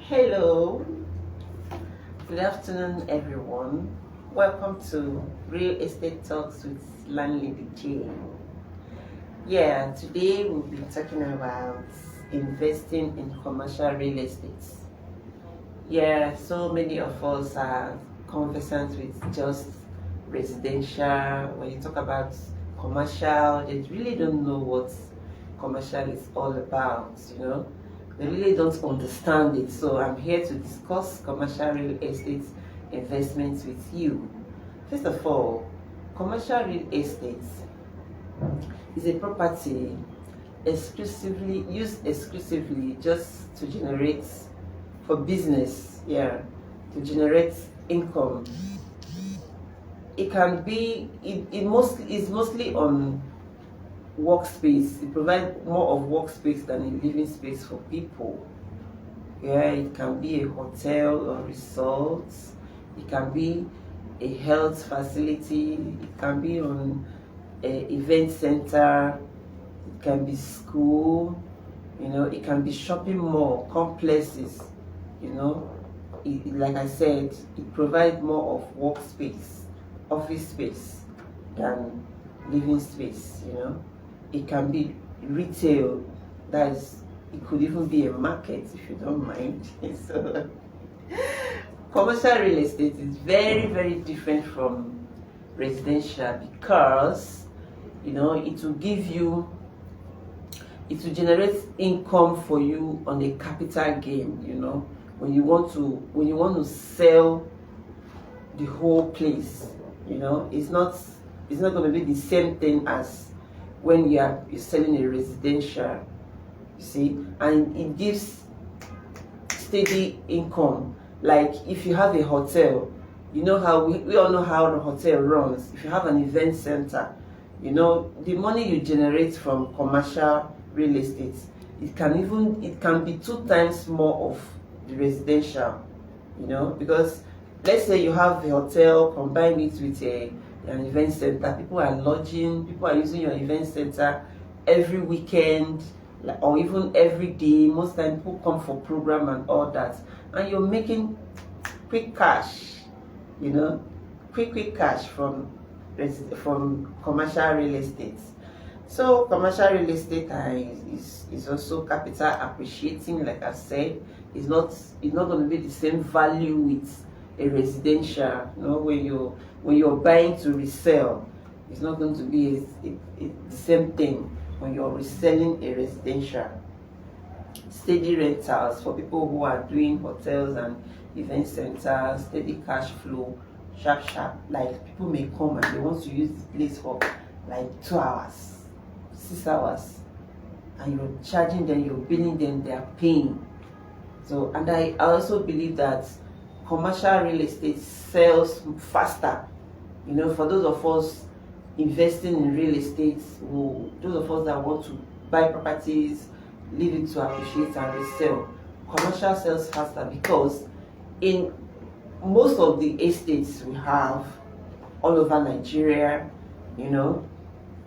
Hello, good afternoon, everyone. Welcome to Real Estate Talks with Landlady Jane. Yeah, today we'll be talking about investing in commercial real estate. Yeah, so many of us are conversant with just residential. When you talk about commercial, they really don't know what commercial is all about. They really don't understand it. So I'm here to discuss commercial real estate investments with you. First of all, commercial real estate is a property used exclusively just to generate for business, yeah, to generate income. It can be it mostly is mostly on workspace. It provides more of workspace than a living space for people. Yeah, it can be a hotel or resort. It can be a health facility. It can be on a event center. It can be school. It can be shopping mall, complexes. Like I said, it provides more of workspace, office space than living space. It can be retail, that is, it could even be a market if you don't mind. So commercial real estate is very, very different from residential because it will generate income for you on a capital gain. When you want to sell the whole place, it's not going to be the same thing as when you're selling a residential, you see, and it gives steady income. Like if you have a hotel, how we all know how the hotel runs. If you have an event center, the money you generate from commercial real estate, it can be 2 times more of the residential, because let's say you have a hotel, combine it with an event center. People are lodging, people are using your event center every weekend, or even every day. Most time people come for program and all that, and you're making quick cash, quick cash from commercial real estate. So commercial real estate is also capital appreciating. Like I said, it's not going to be the same value with a residential. When you're buying to resell, it's not going to be the same thing when you're reselling a residential. Steady rentals for people who are doing hotels and event centers, steady cash flow, sharp. Like people may come and they want to use the place for like 2 hours, 6 hours, and you're charging them, you're billing them, they are paying. So, and I also believe that commercial real estate sells faster. For those of us investing in real estate, those of us that want to buy properties, leave it to appreciate and resell, commercial sells faster because in most of the estates we have all over Nigeria,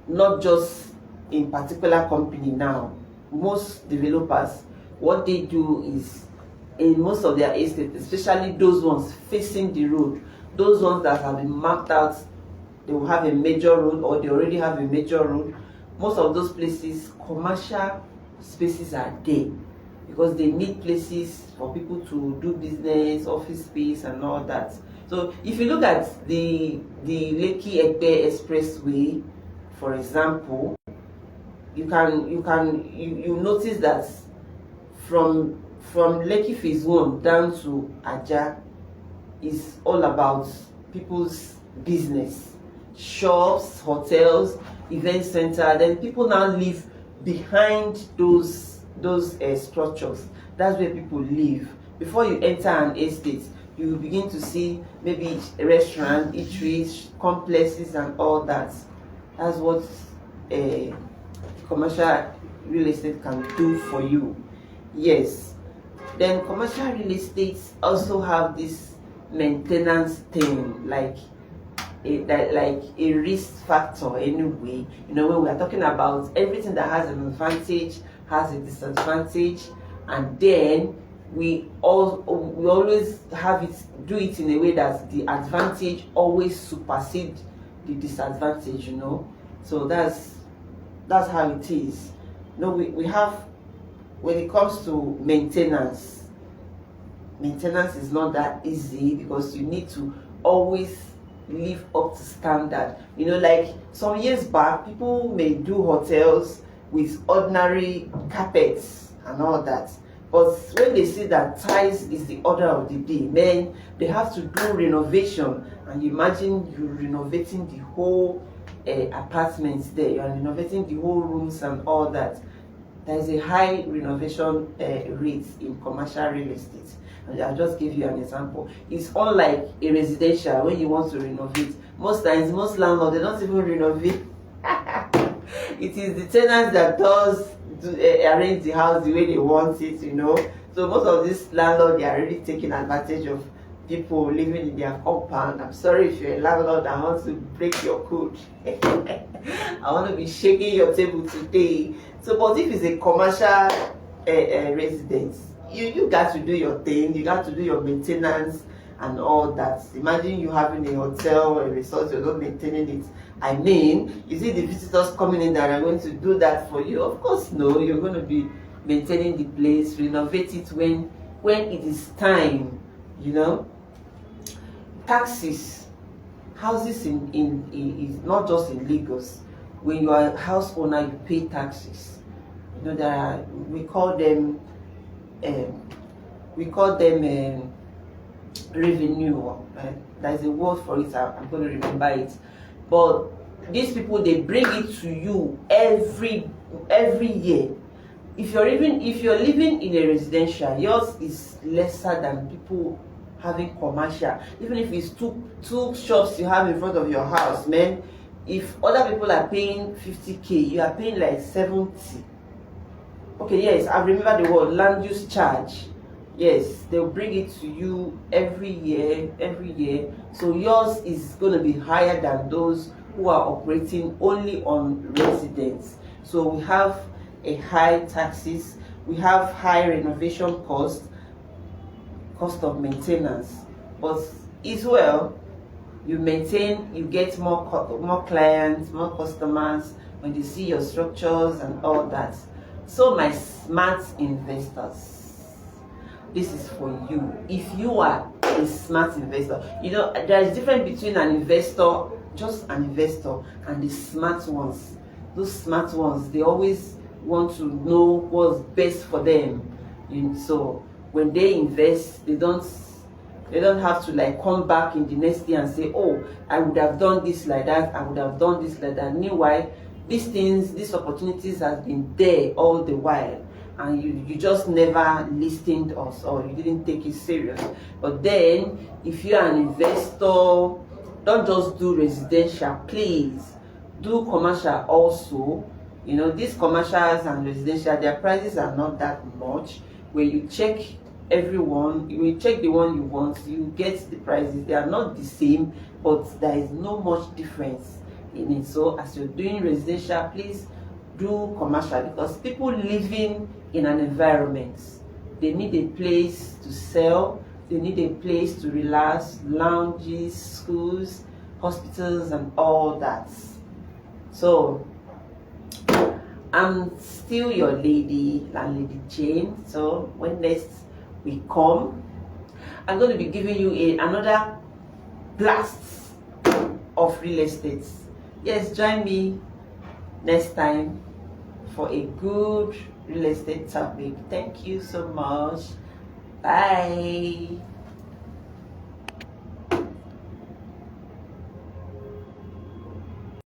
not just in particular company now, most developers, what they do is in most of their estates, especially those ones facing the road, those ones that have been mapped out, they will have a major road or they already have a major road. Most of those places, commercial spaces are there because they need places for people to do business, office space and all that. So if you look at the Lekki-Epe Expressway, for example, you notice that from Lekki Phase 1 down to Aja is all about people's business, shops, hotels, event center. Then people now live behind those structures. That's where people live. Before you enter an estate, you will begin to see maybe a restaurant, eateries, complexes and all that. That's what commercial real estate can do for you. Yes. Then commercial real estates also have this maintenance thing, like a risk factor anyway. When we are talking about everything that has an advantage has a disadvantage, and then we always do it in a way that the advantage always supersedes the disadvantage, you know. So that's how it is. You know, we have, when it comes to maintenance is not that easy, because you need to always live up to standard. You know, like some years back, people may do hotels with ordinary carpets and all that, but when they see that tiles is the order of the day, then they have to do renovation. And you imagine you renovating the whole apartments there, you are renovating the whole rooms and all that. There is a high renovation rate in commercial real estate. And I'll just give you an example. It's unlike a residential. When you want to renovate, most times, most landlords, they don't even renovate. It is the tenants that arrange the house the way they want it, you know. So most of these landlords, they are already taking advantage of people living in their compound. I'm sorry if you're a landlord and want to break your code. I want to be shaking your table today. So, but if it's a commercial residence, you got to do your thing. You got to do your maintenance and all that. Imagine you having a hotel or a resort, you're not maintaining it. I mean, is it the visitors coming in that are going to do that for you? Of course no. You're going to be maintaining the place, renovate it when it is time, you know. Taxes, houses is not just in Lagos. When you are a house owner, you pay taxes. You know, we call them revenue. There's a word for it. I'm going to remember it. But these people, they bring it to you every year. If you're living in a residential, yours is lesser than people having commercial. Even if it's two shops you have in front of your house, man. If other people are paying 50k, you are paying like 70. Okay, yes, I remember the word land use charge. Yes, they'll bring it to you every year. So yours is going to be higher than those who are operating only on residents. So we have a high taxes, we have high renovation cost of maintenance. But as well, you maintain, you get more clients, more customers when they see your structures and all that. So my smart investors, this is for you. If you are a smart investor, you know there is difference between an investor, just an investor, and the smart ones. Those smart ones, they always want to know what's best for them. So when they invest, they don't have to like come back in the next day and say, oh, I would have done this like that, I would have done this like that. Meanwhile, these opportunities have been there all the while, and you just never listened us, or you didn't take it serious. But then, if you're an investor, don't just do residential, please do commercial also. You know, these commercials and residential, their prices are not that much. When you check when you check the one you want, you get the prices. They are not the same, but there is no much difference in it. So as you're doing residential, please do commercial, because people living in an environment, they need a place to sell, they need a place to relax, lounges, schools, hospitals, and all that. So I'm still your landlady Jane. So when next we come, I'm going to be giving you another blast of real estate. Yes, join me next time for a good real estate topic. Thank you so much. Bye.